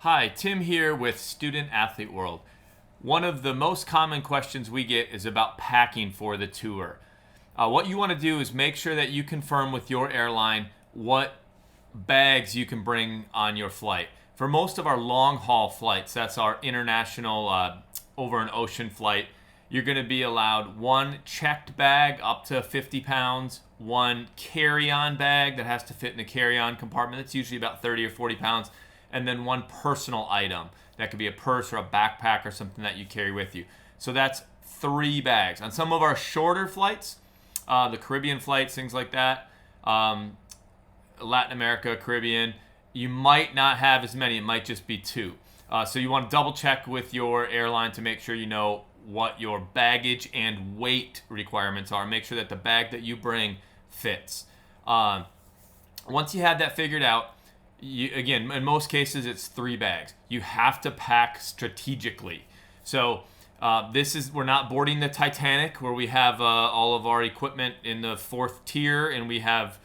Hi, Tim here with Student Athlete World. One of the most common questions we get is about packing for the tour. What you want to do is make sure that you confirm with your airline what bags you can bring on your flight. For most of our long haul flights, that's our international over an ocean flight, you're going to be allowed one checked bag up to 50 pounds, one carry-on bag that has to fit in the carry-on compartment. That's usually about 30 or 40 pounds, and then one personal item. That could be a purse or a backpack or something that you carry with you. So that's 3 bags. On some of our shorter flights, the Caribbean flights, things like that, Latin America, Caribbean, you might not have as many. It might just be 2. So you want to double check with your airline to make sure you know what your baggage and weight requirements are. Make sure that the bag that you bring fits. Once you have that figured out, again, in most cases, it's 3 bags. You have to pack strategically. So we're not boarding the Titanic where we have all of our equipment in the 4th tier, and we have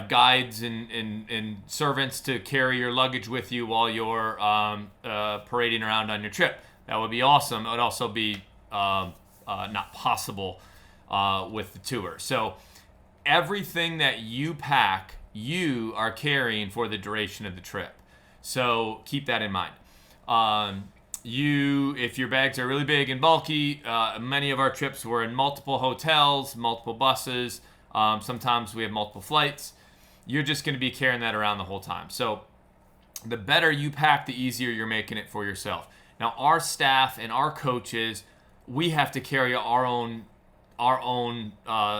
guides and servants to carry your luggage with you while you're parading around on your trip. That would be awesome. It would also be not possible with the tour. So everything that you pack, you are carrying for the duration of the trip. So keep that in mind. If your bags are really big and bulky, many of our trips were in multiple hotels, multiple buses. Sometimes we have multiple flights. You're just going to be carrying that around the whole time. So the better you pack, the easier you're making it for yourself. Now, our staff and our coaches, we have to carry our own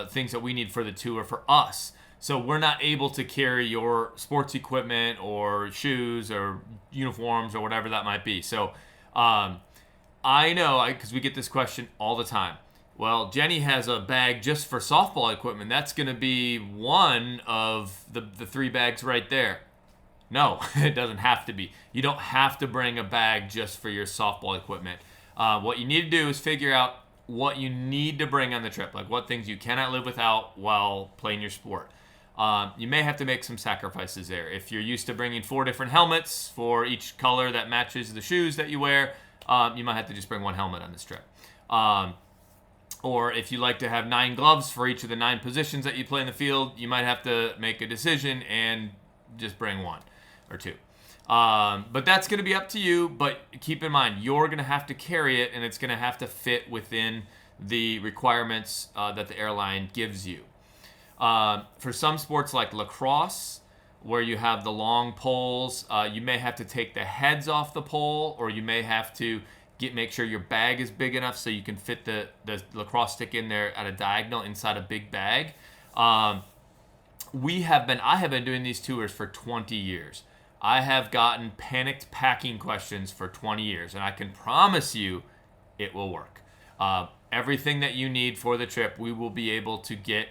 things that we need for the tour for us. So we're not able to carry your sports equipment or shoes or uniforms or whatever that might be. So I know, because we get this question all the time. Well, Jenny has a bag just for softball equipment. That's going to be one of the 3 bags right there. No, it doesn't have to be. You don't have to bring a bag just for your softball equipment. What you need to do is figure out what you need to bring on the trip, like what things you cannot live without while playing your sport. You may have to make some sacrifices there. If you're used to bringing 4 different helmets for each color that matches the shoes that you wear, you might have to just bring 1 helmet on this trip. Or if you like to have 9 gloves for each of the 9 positions that you play in the field, you might have to make a decision and just bring 1 or 2. But that's going to be up to you. But keep in mind, you're going to have to carry it, and it's going to have to fit within the requirements that the airline gives you. For some sports like lacrosse, where you have the long poles, you may have to take the heads off the pole, or you may have to make sure your bag is big enough so you can fit the lacrosse stick in there at a diagonal inside a big bag. I have been doing these tours for 20 years. I have gotten panicked packing questions for 20 years, and I can promise you it will work. Everything that you need for the trip, we will be able to get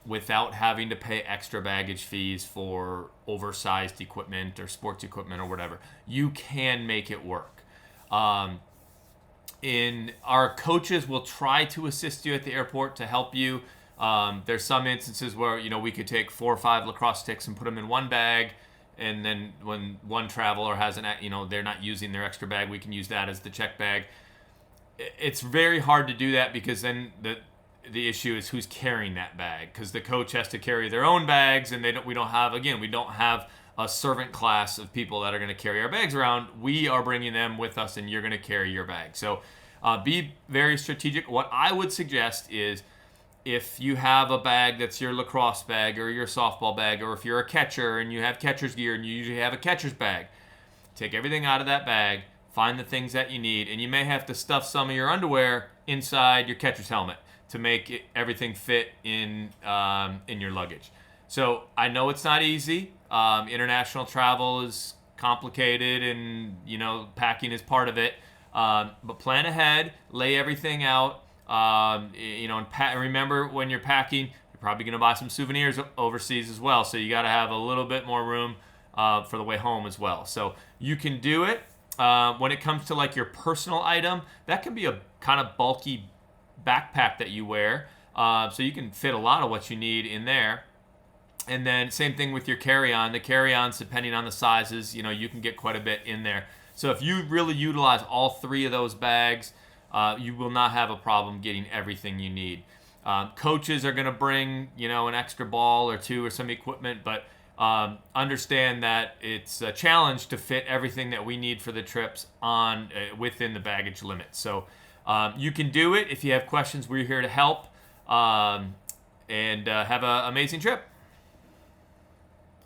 without having to pay extra baggage fees for oversized equipment or sports equipment or whatever. You can make it work. Our coaches will try to assist you at the airport to help you. There's some instances where we could take 4 or 5 lacrosse sticks and put them in one bag, and then when one traveler has they're not using their extra bag, we can use that as the check bag. It's very hard to do that because then the issue is who's carrying that bag, because the coach has to carry their own bags, and we don't have a servant class of people that are going to carry our bags around. We are bringing them with us, and you're going to carry your bag. So be very strategic. What I would suggest is, if you have a bag that's your lacrosse bag or your softball bag, or if you're a catcher and you have catcher's gear and you usually have a catcher's bag, take everything out of that bag, find the things that you need, and you may have to stuff some of your underwear inside your catcher's helmet to make everything fit in your luggage. So I know it's not easy. International travel is complicated, and packing is part of it. But plan ahead, lay everything out. And remember, when you're packing, you're probably going to buy some souvenirs overseas as well. So you got to have a little bit more room for the way home as well. So you can do it. When it comes to like your personal item, that can be a kind of bulky backpack that you wear. So you can fit a lot of what you need in there. And then same thing with your carry-on. The carry-ons, depending on the sizes, you can get quite a bit in there. So if you really utilize all 3 of those bags, you will not have a problem getting everything you need. Coaches are going to bring, an extra ball or 2 or some equipment, but understand that it's a challenge to fit everything that we need for the trips on within the baggage limit. So you can do it. If you have questions, we're here to help. And have an amazing trip.